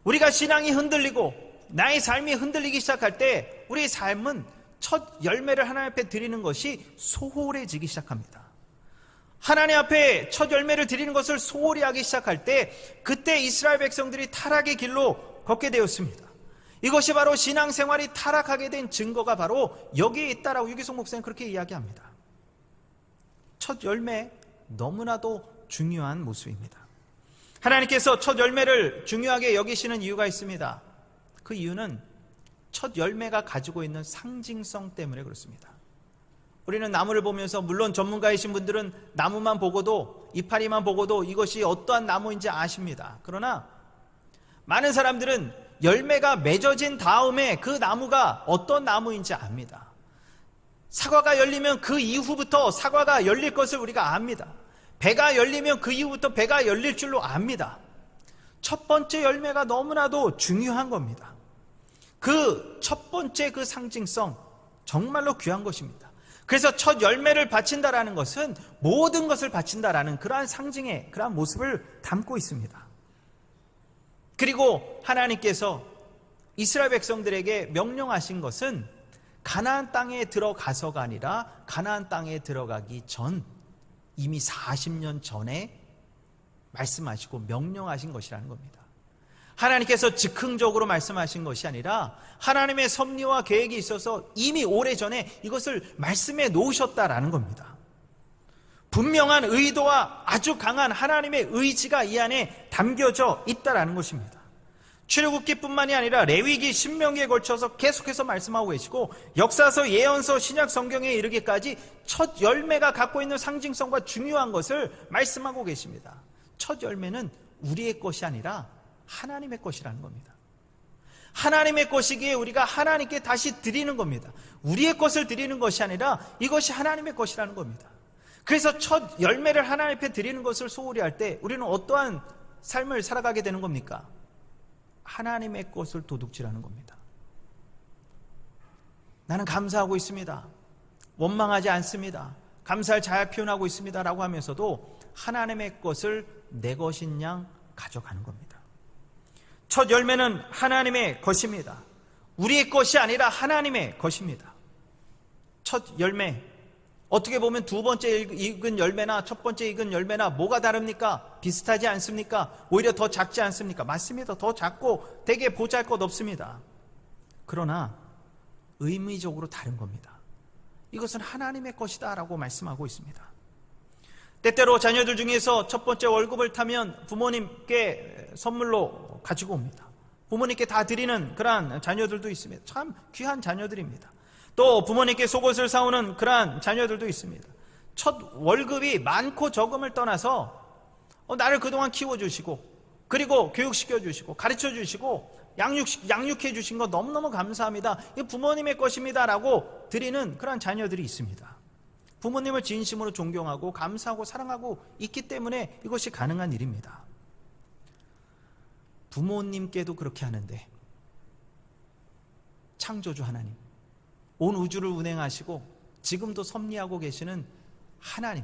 우리가 신앙이 흔들리고 나의 삶이 흔들리기 시작할 때 우리의 삶은 첫 열매를 하나님 앞에 드리는 것이 소홀해지기 시작합니다. 하나님 앞에 첫 열매를 드리는 것을 소홀히 하기 시작할 때 그때 이스라엘 백성들이 타락의 길로 걷게 되었습니다. 이것이 바로 신앙생활이 타락하게 된 증거가 바로 여기에 있다라고 유기성 목사님 그렇게 이야기합니다. 첫 열매 너무나도 중요한 모습입니다. 하나님께서 첫 열매를 중요하게 여기시는 이유가 있습니다. 그 이유는 첫 열매가 가지고 있는 상징성 때문에 그렇습니다. 우리는 나무를 보면서 물론 전문가이신 분들은 나무만 보고도 이파리만 보고도 이것이 어떠한 나무인지 아십니다. 그러나 많은 사람들은 열매가 맺어진 다음에 그 나무가 어떤 나무인지 압니다. 사과가 열리면 그 이후부터 사과가 열릴 것을 우리가 압니다. 배가 열리면 그 이후부터 배가 열릴 줄로 압니다. 첫 번째 열매가 너무나도 중요한 겁니다. 그 첫 번째 그 상징성 정말로 귀한 것입니다. 그래서 첫 열매를 바친다라는 것은 모든 것을 바친다라는 그러한 상징의 그러한 모습을 담고 있습니다. 그리고 하나님께서 이스라엘 백성들에게 명령하신 것은 가나안 땅에 들어가서가 아니라 가나안 땅에 들어가기 전 이미 40년 전에 말씀하시고 명령하신 것이라는 겁니다. 하나님께서 즉흥적으로 말씀하신 것이 아니라 하나님의 섭리와 계획이 있어서 이미 오래전에 이것을 말씀해 놓으셨다라는 겁니다. 분명한 의도와 아주 강한 하나님의 의지가 이 안에 담겨져 있다라는 것입니다. 출애굽기뿐만이 아니라 레위기, 신명기에 걸쳐서 계속해서 말씀하고 계시고 역사서, 예언서, 신약 성경에 이르기까지 첫 열매가 갖고 있는 상징성과 중요한 것을 말씀하고 계십니다. 첫 열매는 우리의 것이 아니라 하나님의 것이라는 겁니다. 하나님의 것이기에 우리가 하나님께 다시 드리는 겁니다. 우리의 것을 드리는 것이 아니라 이것이 하나님의 것이라는 겁니다. 그래서 첫 열매를 하나님 앞에 드리는 것을 소홀히 할 때 우리는 어떠한 삶을 살아가게 되는 겁니까? 하나님의 것을 도둑질하는 겁니다. 나는 감사하고 있습니다. 원망하지 않습니다. 감사를 잘 표현하고 있습니다. 라고 하면서도 하나님의 것을 내 것인 양 가져가는 겁니다. 첫 열매는 하나님의 것입니다. 우리의 것이 아니라 하나님의 것입니다. 첫 열매, 어떻게 보면 두 번째 익은 열매나 첫 번째 익은 열매나 뭐가 다릅니까? 비슷하지 않습니까? 오히려 더 작지 않습니까? 맞습니다. 더 작고 되게 보잘것없습니다. 그러나 의미적으로 다른 겁니다. 이것은 하나님의 것이다 라고 말씀하고 있습니다. 때때로 자녀들 중에서 첫 번째 월급을 타면 부모님께 선물로 가지고 옵니다. 부모님께 다 드리는 그러한 자녀들도 있습니다. 참 귀한 자녀들입니다. 또 부모님께 속옷을 사오는 그러한 자녀들도 있습니다. 첫 월급이 많고 적음을 떠나서 나를 그동안 키워주시고 그리고 교육시켜주시고 가르쳐주시고 양육해 주신 거 너무너무 감사합니다. 이 부모님의 것입니다 라고 드리는 그러한 자녀들이 있습니다. 부모님을 진심으로 존경하고 감사하고 사랑하고 있기 때문에 이것이 가능한 일입니다. 부모님께도 그렇게 하는데 창조주 하나님, 온 우주를 운행하시고 지금도 섭리하고 계시는 하나님,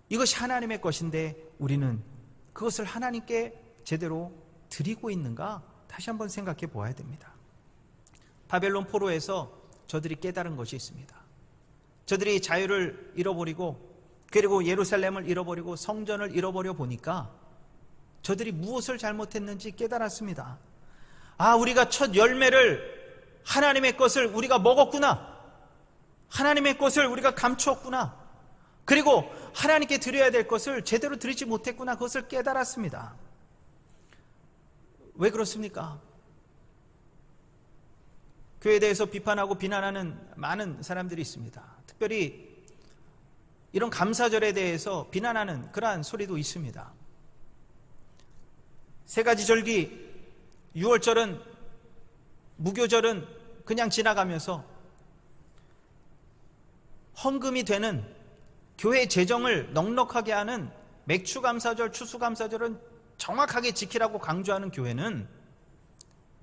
이것이 하나님의 것인데 우리는 그것을 하나님께 제대로 드리고 있는가? 다시 한번 생각해 보아야 됩니다. 바벨론 포로에서 저들이 깨달은 것이 있습니다. 저들이 자유를 잃어버리고 그리고 예루살렘을 잃어버리고 성전을 잃어버려 보니까 저들이 무엇을 잘못했는지 깨달았습니다. 아, 우리가 첫 열매를, 하나님의 것을 우리가 먹었구나. 하나님의 것을 우리가 감추었구나. 그리고 하나님께 드려야 될 것을 제대로 드리지 못했구나. 그것을 깨달았습니다. 왜 그렇습니까? 교회에 대해서 비판하고 비난하는 많은 사람들이 있습니다. 특별히 이런 감사절에 대해서 비난하는 그러한 소리도 있습니다. 세 가지 절기, 6월절은, 무교절은 그냥 지나가면서 헌금이 되는 교회 재정을 넉넉하게 하는 맥추감사절, 추수감사절은 정확하게 지키라고 강조하는 교회는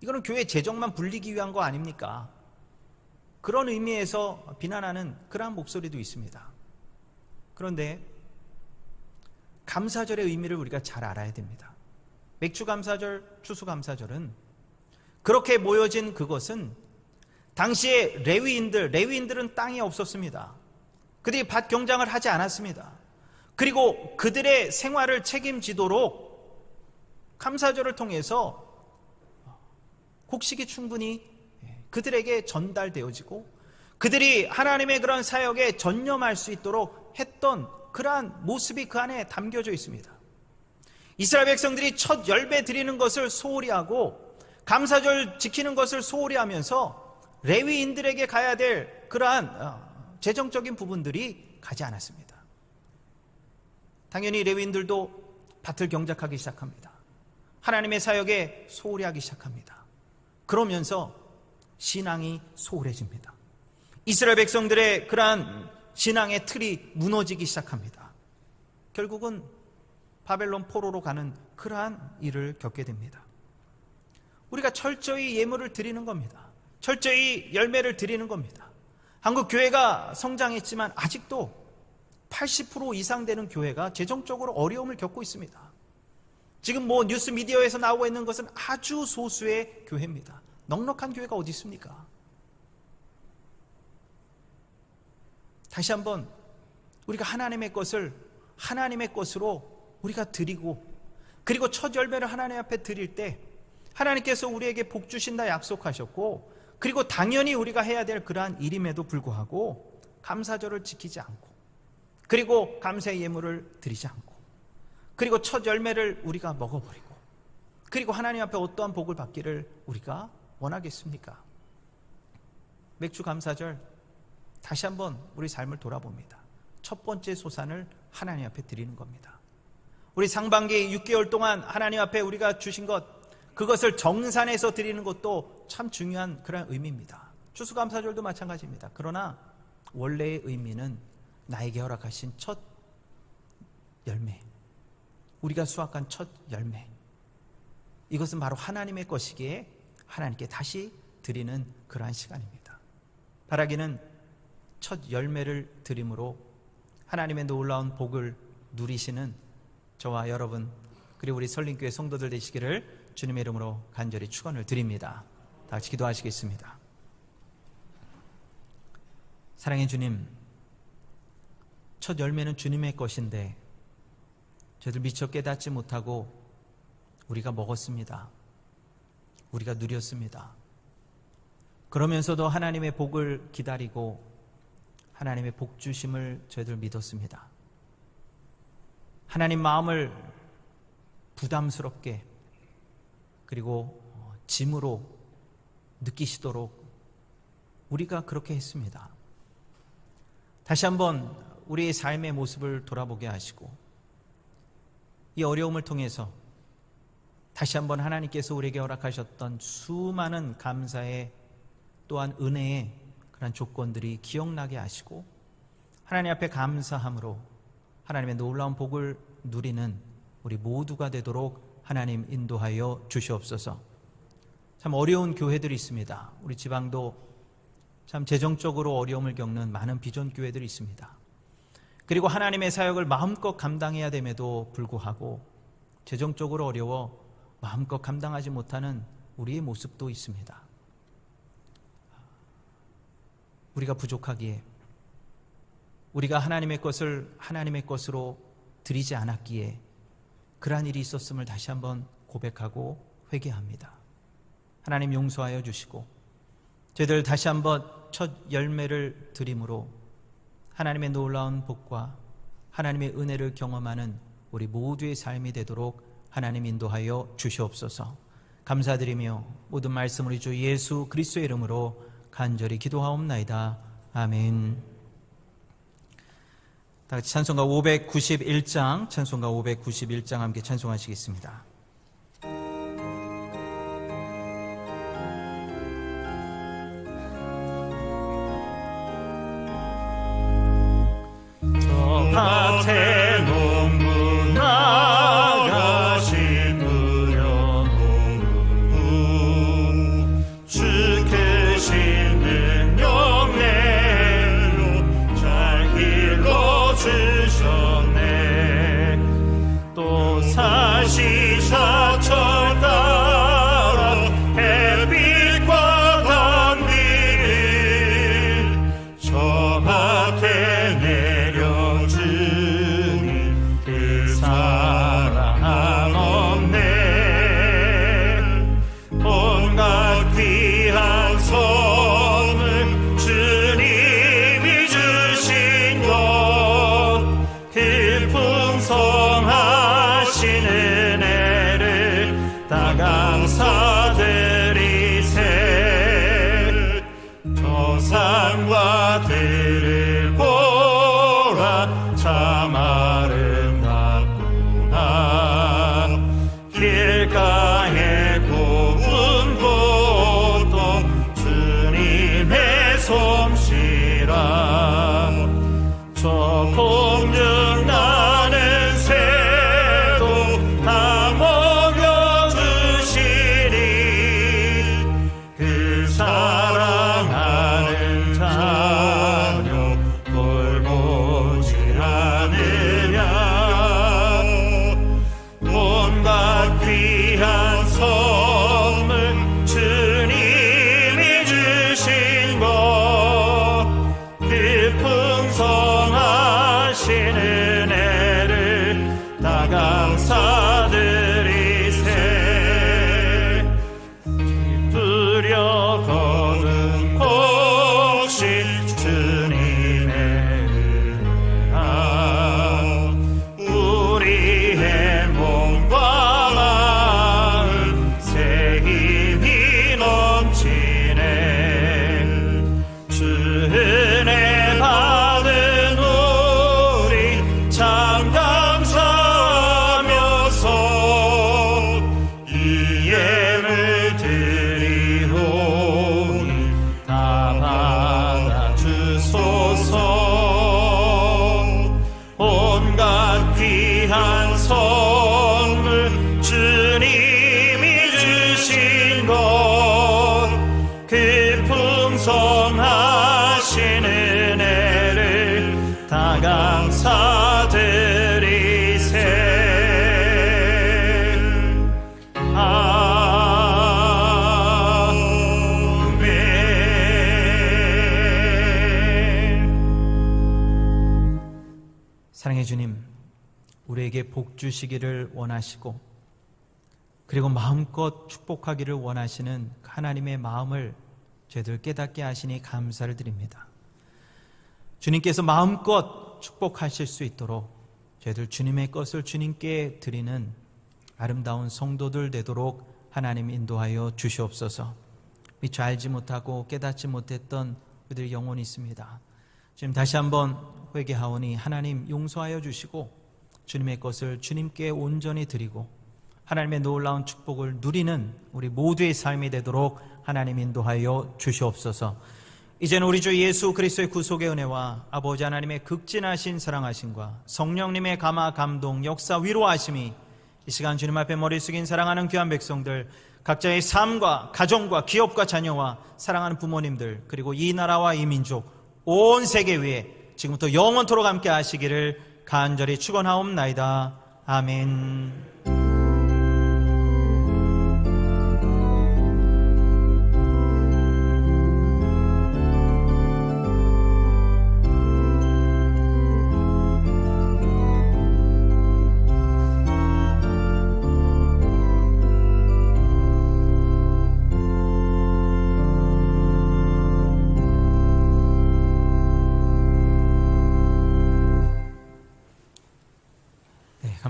이거는 교회 재정만 불리기 위한 거 아닙니까? 그런 의미에서 비난하는 그러한 목소리도 있습니다. 그런데 감사절의 의미를 우리가 잘 알아야 됩니다. 맥추감사절, 추수감사절은 그렇게 모여진 그것은 당시에 레위인들은 땅이 없었습니다. 그들이 밭 경장을 하지 않았습니다. 그리고 그들의 생활을 책임지도록 감사절을 통해서 곡식이 충분히 그들에게 전달되어지고 그들이 하나님의 그런 사역에 전념할 수 있도록 했던 그러한 모습이 그 안에 담겨져 있습니다. 이스라엘 백성들이 첫 열매 드리는 것을 소홀히 하고 감사절 지키는 것을 소홀히 하면서 레위인들에게 가야 될 그러한 재정적인 부분들이 가지 않았습니다. 당연히 레위인들도 밭을 경작하기 시작합니다. 하나님의 사역에 소홀히 하기 시작합니다. 그러면서 신앙이 소홀해집니다. 이스라엘 백성들의 그러한 신앙의 틀이 무너지기 시작합니다. 결국은 바벨론 포로로 가는 그러한 일을 겪게 됩니다. 우리가 철저히 예물을 드리는 겁니다. 철저히 열매를 드리는 겁니다. 한국 교회가 성장했지만 아직도 80% 이상 되는 교회가 재정적으로 어려움을 겪고 있습니다. 지금 뉴스 미디어에서 나오고 있는 것은 아주 소수의 교회입니다. 넉넉한 교회가 어디 있습니까? 다시 한번 우리가 하나님의 것을 하나님의 것으로 우리가 드리고 그리고 첫 열매를 하나님 앞에 드릴 때 하나님께서 우리에게 복 주신다 약속하셨고 그리고 당연히 우리가 해야 될 그러한 일임에도 불구하고 감사절을 지키지 않고 그리고 감사의 예물을 드리지 않고 그리고 첫 열매를 우리가 먹어버리고 그리고 하나님 앞에 어떠한 복을 받기를 우리가 원하겠습니까? 맥주 감사절 다시 한번 우리 삶을 돌아봅니다. 첫 번째 소산을 하나님 앞에 드리는 겁니다. 우리 상반기 6개월 동안 하나님 앞에 우리가 주신 것 그것을 정산해서 드리는 것도 참 중요한 그런 의미입니다. 추수감사절도 마찬가지입니다. 그러나 원래의 의미는 나에게 허락하신 첫 열매, 우리가 수확한 첫 열매, 이것은 바로 하나님의 것이기에 하나님께 다시 드리는 그러한 시간입니다. 바라기는 첫 열매를 드림으로 하나님의 놀라운 복을 누리시는 저와 여러분 그리고 우리 설림교회 성도들 되시기를 주님의 이름으로 간절히 축원을 드립니다. 다 같이 기도하시겠습니다. 사랑의 주님, 첫 열매는 주님의 것인데 저희들 미처 깨닫지 못하고 우리가 먹었습니다. 우리가 누렸습니다. 그러면서도 하나님의 복을 기다리고 하나님의 복 주심을 저희들 믿었습니다. 하나님 마음을 부담스럽게 그리고 짐으로 느끼시도록 우리가 그렇게 했습니다. 다시 한번 우리의 삶의 모습을 돌아보게 하시고 이 어려움을 통해서 다시 한번 하나님께서 우리에게 허락하셨던 수많은 감사의 또한 은혜의 그런 조건들이 기억나게 하시고 하나님 앞에 감사함으로 하나님의 놀라운 복을 누리는 우리 모두가 되도록 하나님 인도하여 주시옵소서. 참 어려운 교회들이 있습니다. 우리 지방도 참 재정적으로 어려움을 겪는 많은 비전교회들이 있습니다. 그리고 하나님의 사역을 마음껏 감당해야 됨에도 불구하고 재정적으로 어려워 마음껏 감당하지 못하는 우리의 모습도 있습니다. 우리가 부족하기에, 우리가 하나님의 것을 하나님의 것으로 드리지 않았기에 그러한 일이 있었음을 다시 한번 고백하고 회개합니다. 하나님 용서하여 주시고 저희들 다시 한번 첫 열매를 드림으로 하나님의 놀라운 복과 하나님의 은혜를 경험하는 우리 모두의 삶이 되도록 하나님 인도하여 주시옵소서. 감사드리며 모든 말씀 우리 주 예수 그리스도의 이름으로 간절히 기도하옵나이다. 아멘. 다 같이 찬송가 591장, 찬송가 591장 함께 찬송하시겠습니다. 밭에 농부 나가시 뿌려놓고 주 크신 능력 내로 잘 길러주셨네. 또 사시사철 따라 햇빛과 단비를 저 밭에 내려주니 그 사랑 없네. 온갖 귀한 선물 주님이 주신 것, 그 풍성하신 은혜를 다 감사드리세. 저 산과 들을 보라 참 아름답구나. 길가에 고운 곳도 주님의 솜씨라. 저 공중 나는 새도 다 먹여주시니 그 사랑하는 자녀 돌보지 않으냐. 온갖 귀한 선물 주님이 주신 것, 그 풍성하신 은혜를 다 감사드리세. 기쁘려 거둔 곳이 주님의 은혜라. 우리의 몸과 마음 새 힘이 넘치네. 주 은혜 받은 우리 참 감사하면서 이 예물 드리오니 다 받아주소서. 온갖 귀한 선물 주님이 주신 것, 그 풍성하신 은혜를 다 감사드리세. 아멘. 사랑의 주님, 우리에게 복 주시기를 원하시고 그리고 마음껏 축복하기를 원하시는 하나님의 마음을 저희들 깨닫게 하시니 감사를 드립니다. 주님께서 마음껏 축복하실 수 있도록 저희들 주님의 것을 주님께 드리는 아름다운 성도들 되도록 하나님 인도하여 주시옵소서. 미처 알지 못하고 깨닫지 못했던 그들의 영혼이 있습니다. 지금 다시 한번 회개하오니 하나님 용서하여 주시고 주님의 것을 주님께 온전히 드리고 하나님의 놀라운 축복을 누리는 우리 모두의 삶이 되도록 하나님 인도하여 주시옵소서. 이제는 우리 주 예수 그리스도의 구속의 은혜와 아버지 하나님의 극진하신 사랑하심과 성령님의 감화 감동 역사 위로하심이 이 시간 주님 앞에 머리 숙인 사랑하는 귀한 백성들 각자의 삶과 가정과 기업과 자녀와 사랑하는 부모님들, 그리고 이 나라와 이 민족, 온 세계 위에 지금부터 영원토록 함께 하시기를 간절히 축원하옵나이다. 아멘.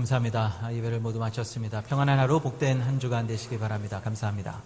감사합니다. 예배를 모두 마쳤습니다. 평안한 하루, 복된 한 주간 되시기 바랍니다. 감사합니다.